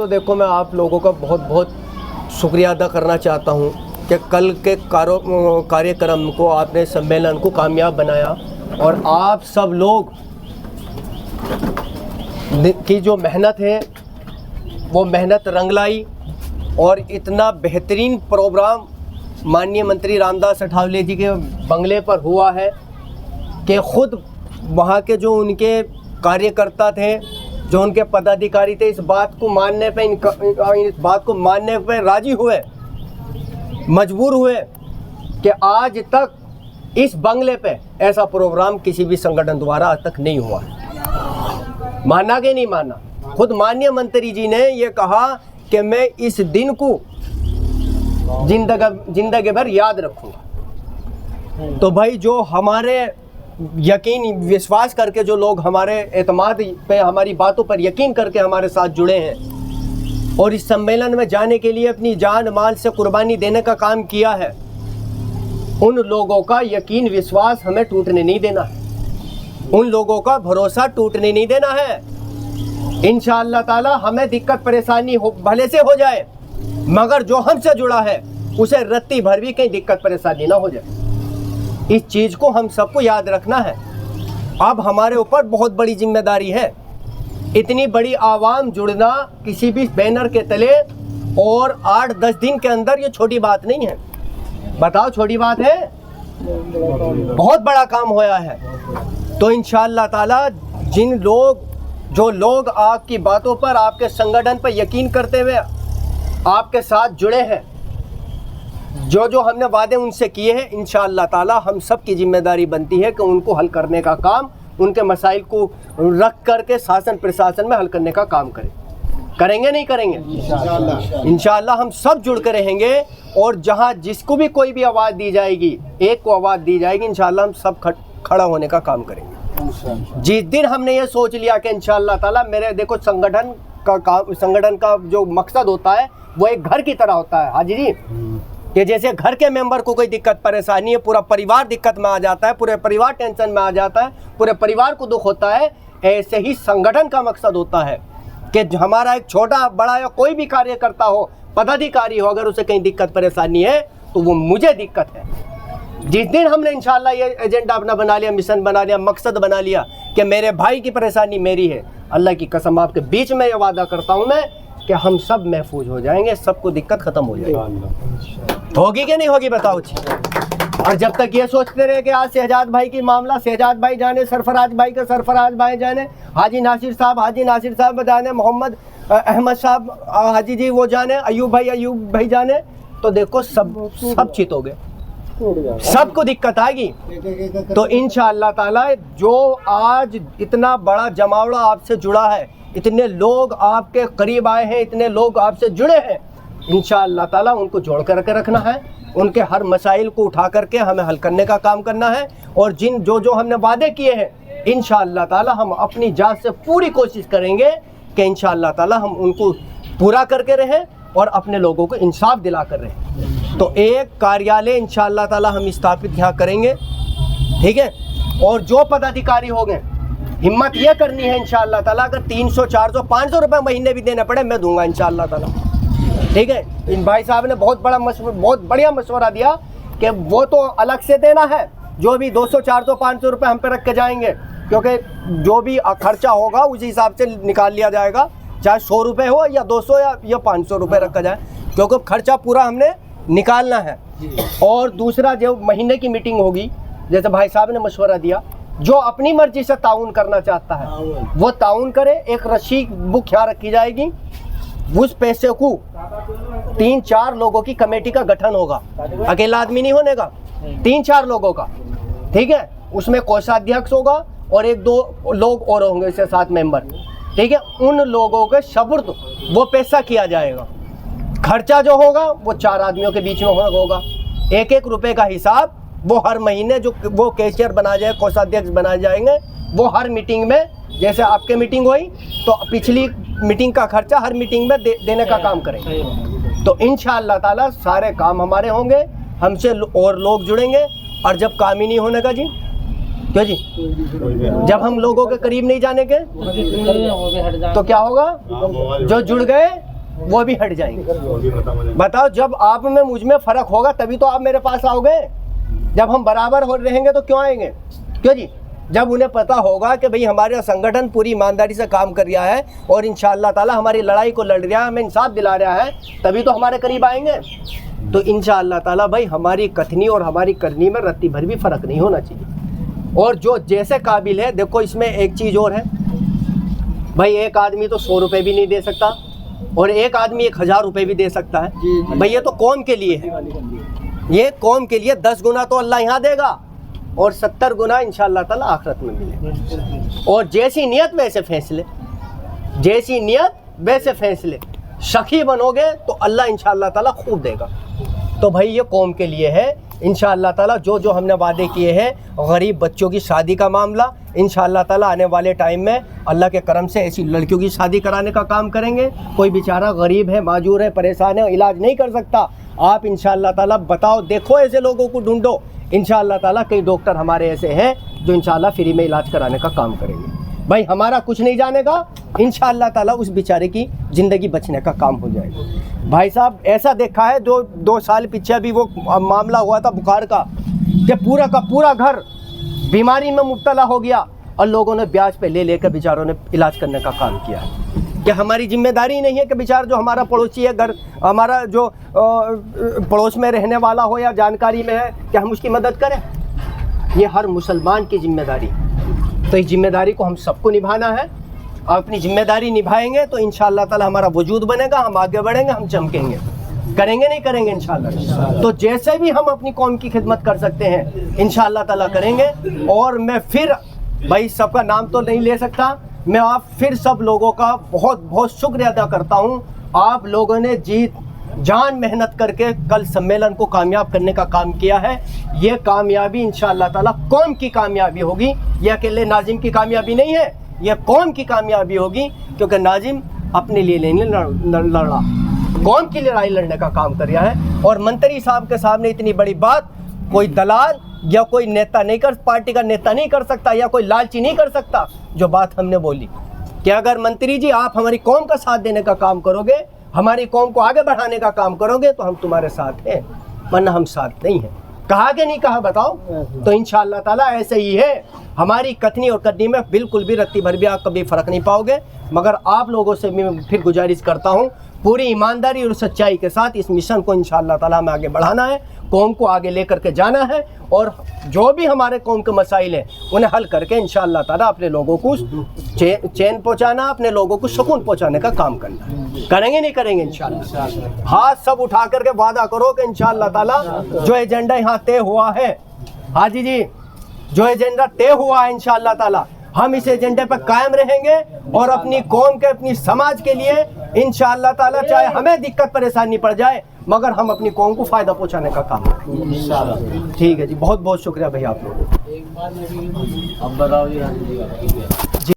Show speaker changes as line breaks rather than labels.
तो देखो, मैं आप लोगों का बहुत बहुत शुक्रिया अदा करना चाहता हूँ कि कल के कार्यक्रम को, आपने सम्मेलन को कामयाब बनाया और आप सब लोग की जो मेहनत है वो मेहनत रंग लाई और इतना बेहतरीन प्रोग्राम माननीय मंत्री रामदास अठावले जी के बंगले पर हुआ है कि ख़ुद वहाँ के जो उनके कार्यकर्ता थे, जो उनके पदाधिकारी थे, इस बात को मानने पे राजी हुए, मजबूर हुए कि आज तक इस बंगले पे ऐसा प्रोग्राम किसी भी संगठन द्वारा आज तक नहीं हुआ। माना कि नहीं माना? खुद माननीय मंत्री जी ने ये कहा कि मैं इस दिन को जिंदगी भर याद रखूँगा। तो भाई, जो हमारे यकीन विश्वास करके जो लोग हमारे एतमाद पे, हमारी बातों पर यकीन करके हमारे साथ जुड़े हैं और इस सम्मेलन में जाने के लिए अपनी जान माल से कुर्बानी देने का काम किया है, उन लोगों का यकीन विश्वास हमें टूटने नहीं देना है, उन लोगों का भरोसा टूटने नहीं देना है। इंशाअल्लाह ताला हमें दिक्कत परेशानी भले से हो जाए, मगर जो हमसे जुड़ा है उसे रत्ती भर भी कहीं दिक्कत परेशानी ना हो जाए। इस चीज़ को हम सबको याद रखना है। अब हमारे ऊपर बहुत बड़ी जिम्मेदारी है। इतनी बड़ी आवाम जुड़ना किसी भी बैनर के तले और 8-10 दिन के अंदर, ये छोटी बात नहीं है। बताओ, छोटी बात है? बहुत बड़ा काम होया है। तो इंशाअल्लाह ताला जो लोग आपकी बातों पर, आपके संगठन पर यकीन करते हुए आपके साथ जुड़े हैं, जो हमने वादे उनसे किए हैं, इंशाअल्लाह ताला हम सब की जिम्मेदारी बनती है कि उनको हल करने का काम, उनके मसाइल को रख करके शासन प्रशासन में हल करने का काम करेंगे नहीं करेंगे? इंशाअल्लाह हम सब जुड़ कर रहेंगे और जहां जिसको भी कोई भी आवाज़ दी जाएगी, एक को आवाज़ दी जाएगी, इंशाअल्लाह हम सब खड़ा होने का काम करेंगे। जिस दिन हमने ये सोच लिया कि इंशाअल्लाह ताला, मेरे देखो, संगठन का जो मकसद होता है वो एक घर की तरह होता है हाजी जी, कि जैसे घर के मेंबर को कोई दिक्कत परेशानी है, पूरा परिवार दिक्कत में आ जाता है, पूरे परिवार टेंशन में आ जाता है, पूरे परिवार को दुख होता है, ऐसे ही संगठन का मकसद होता है कि हमारा एक छोटा बड़ा या कोई भी कार्यकर्ता हो, पदाधिकारी हो, अगर उसे कहीं दिक्कत परेशानी है तो वो मुझे दिक्कत है। जिस दिन हमने इंशाअल्लाह ये एजेंडा अपना बना लिया, मिशन बना लिया, मकसद बना लिया कि मेरे भाई की परेशानी मेरी है, अल्लाह की कसम आपके बीच में ये वादा करता हूँ मैं कि हम सब महफूज हो जाएंगे, सबको दिक्कत खत्म हो जाएगी। होगी कि नहीं होगी? बताओ जी। और जब तक ये सोचते रहे कि आज शहजाद भाई की मामला शहजाद भाई जाने, सरफराज भाई का सरफराज भाई जाने, हाजी नासिर साहब जाने, मोहम्मद अहमद साहब हाजी जी वो जाने, अयूब भाई जाने, तो देखो सब चित हो गए, सबको दिक्कत आएगी। तो इंशाअल्लाह ताला जो आज इतना बड़ा जमावड़ा आपसे जुड़ा है, इतने लोग आपके करीब आए हैं, इतने लोग आपसे जुड़े हैं, इंशाअल्लाह ताला उनको जोड़ कर रखना है, उनके हर मसाइल को उठा करके हमें हल करने का काम करना है। और जो हमने वादे किए हैं, इंशाअल्लाह ताला हम अपनी जान से पूरी कोशिश करेंगे कि इंशाअल्लाह ताला हम उनको पूरा करके रहें और अपने लोगों को इंसाफ दिला कर रहें। तो एक कार्यालय इंशाअल्लाह ताला हम स्थापित यहाँ करेंगे, ठीक है? और जो पदाधिकारी हो गए, हिम्मत ये करनी है इंशाअल्लाह ताला, अगर 300, 400, 500 रुपये महीने भी देने पड़े मैं दूंगा इंशाअल्लाह ताला, ठीक है? इन भाई साहब ने बहुत बढ़िया मशवरा दिया कि वो तो अलग से देना है, जो भी 200, 400, 500 रुपये हम पे रख के जाएंगे, क्योंकि जो भी खर्चा होगा उसी हिसाब से निकाल लिया जाएगा, चाहे 100 रुपये हो या 200 या 500 रुपये रखा जाए, क्योंकि खर्चा पूरा हमने निकालना है। और दूसरा, जो महीने की मीटिंग होगी, जैसे भाई साहब ने मशवरा दिया, जो अपनी मर्जी से ताउन करना चाहता है वो ताउन करे। एक रसीद बुक यहाँ रखी जाएगी, उस पैसे को 3-4 लोगों की कमेटी का गठन होगा, अकेला आदमी नहीं होने का, 3-4 लोगों का, ठीक है? उसमें कोषाध्यक्ष होगा और 1-2 लोग और होंगे, इससे 7 मेंबर, ठीक है? उन लोगों के सपुर्द वो पैसा किया जाएगा। खर्चा जो होगा वो 4 आदमियों के बीच में होगा। 1-1 रुपए का हिसाब वो हर महीने जो वो कैशियर बना जाए, कोषाध्यक्ष बनाए जाएंगे, वो हर मीटिंग में, जैसे आपके मीटिंग हुई तो पिछली मीटिंग का खर्चा हर मीटिंग में देने का काम करेंगे। तो इंशाअल्लाह ताला सारे काम हमारे होंगे, हमसे और लोग जुड़ेंगे। और जब काम ही नहीं होने का जी, क्यों जी? जब हम लोगों के करीब नहीं जाने के तो क्या होगा? जो जुड़ गए वो भी हट जाएंगे। बताओ, जब आप में मुझ में फ़र्क होगा तभी तो आप मेरे पास आओगे। जब हम बराबर हो रहेंगे तो क्यों आएंगे? क्यों जी? जब उन्हें पता होगा कि भाई हमारा संगठन पूरी ईमानदारी से काम कर रहा है और इंशाअल्लाह ताला हमारी लड़ाई को लड़ रहा है, हमें इंसाफ दिला रहा है, तभी तो हमारे करीब आएंगे। तो इंशाअल्लाह ताला भाई हमारी कथनी और हमारी करनी में रत्ती भर भी फ़र्क नहीं होना चाहिए। और जो जैसे काबिल है, देखो इसमें एक चीज़ और है भाई, एक आदमी तो 100 रुपये भी नहीं दे सकता और एक आदमी 1000 रुपये भी दे सकता है। भाई ये तो कौम के लिए है, ये कौम के लिए 10 गुना तो अल्लाह यहाँ देगा और 70 गुना इंशाअल्लाह ताला आखिरत में मिलेगा। और जैसी नियत वैसे फैसले, जैसी नियत वैसे फैसले। शकी बनोगे तो अल्लाह इंशाअल्लाह ताला खूब देगा। तो भाई ये कौम के लिए है इंशाअल्लाह ताला। जो जो हमने वादे किए हैं, गरीब बच्चों की शादी का मामला इंशाअल्लाह ताला आने वाले टाइम में अल्लाह के करम से ऐसी लड़कियों की शादी कराने का काम करेंगे। कोई बेचारा गरीब है, माजूर है, परेशान है, इलाज नहीं कर सकता, आप इंशाअल्लाह ताला बताओ, देखो ऐसे लोगों को ढूंढो। इंशाअल्लाह ताला कई डॉक्टर हमारे ऐसे हैं जो इंशाअल्लाह फ्री में इलाज कराने का काम करेंगे। भाई हमारा कुछ नहीं जानेगा, इंशाअल्लाह ताला उस बेचारे की ज़िंदगी बचने का काम हो जाएगा। भाई साहब ऐसा देखा है, जो 2 साल पीछे भी वो मामला हुआ था बुखार का, कि पूरा का पूरा घर बीमारी में मुब्तला हो गया और लोगों ने ब्याज पे ले लेकर बेचारों ने इलाज करने का काम किया है। क्या हमारी जिम्मेदारी नहीं है कि बेचारा जो हमारा पड़ोसी है, घर हमारा जो पड़ोस में रहने वाला हो या जानकारी में है, क्या हम उसकी मदद करें? ये हर मुसलमान की जिम्मेदारी है। तो इस जिम्मेदारी को हम सबको निभाना है। अपनी जिम्मेदारी निभाएंगे तो इंशाअल्लाह ताला हमारा वजूद बनेगा, हम आगे बढ़ेंगे, हम चमकेंगे। करेंगे नहीं करेंगे इंशाअल्लाह। तो जैसे भी हम अपनी कौम की खिदमत कर सकते हैं इंशाअल्लाह ताला करेंगे। और मैं फिर भाई सबका नाम तो नहीं ले सकता, मैं आप फिर सब लोगों का बहुत बहुत शुक्रिया अदा करता हूँ। आप लोगों ने जान मेहनत करके कल सम्मेलन को कामयाब करने का काम किया है। ये कामयाबी इंशाअल्लाह ताला कौम की कामयाबी होगी, ये अकेले नाजिम की कामयाबी नहीं है, ये कौम की कामयाबी होगी। क्योंकि नाजिम अपने लिए नहीं लड़ा, कौम की लड़ाई लड़ने का काम कर रहा है। और मंत्री साहब के सामने इतनी बड़ी बात कोई दलाल या कोई नेता नहीं कर, पार्टी का नेता नहीं कर सकता या कोई लालची नहीं कर सकता। जो बात हमने बोली कि अगर मंत्री जी आप हमारी कौम का साथ देने का काम करोगे, हमारी कौम को आगे बढ़ाने का काम करोगे तो हम तुम्हारे साथ हैं, वरना हम साथ नहीं हैं। कहा कि नहीं कहा बताओ? तो इंशाअल्लाह ताला ऐसे ही है। हमारी कथनी और करनी में बिल्कुल भी रत्ती भर भी आप कभी फ़र्क नहीं पाओगे। मगर आप लोगों से मैं फिर गुजारिश करता हूँ, पूरी ईमानदारी और सच्चाई के साथ इस मिशन को इंशाअल्लाह ताला हमें आगे बढ़ाना है, कौम को आगे लेकर के जाना है। और जो भी हमारे कौम के मसाइल हैं उन्हें हल करके इंशाअल्लाह ताला अपने लोगों को चैन पहुँचाना, अपने लोगों को सुकून पहुँचाने का काम करना है। करेंगे नहीं करेंगे इंशाअल्लाह? हाथ सब उठा करके वादा करो कि इंशाअल्लाह ताला जो एजेंडा यहाँ तय हुआ है, हाजी जी जो एजेंडा तय हुआ है इंशाअल्लाह ताला हम इस एजेंडे पर कायम रहेंगे और अपनी कौम के, अपनी समाज के लिए इंशाअल्लाह ताला चाहे हमें दिक्कत परेशानी पड़ जाए मगर हम अपनी कौम को फ़ायदा पहुंचाने का काम करेंगे। ठीक है जी, बहुत बहुत शुक्रिया भैया आप लोगों को।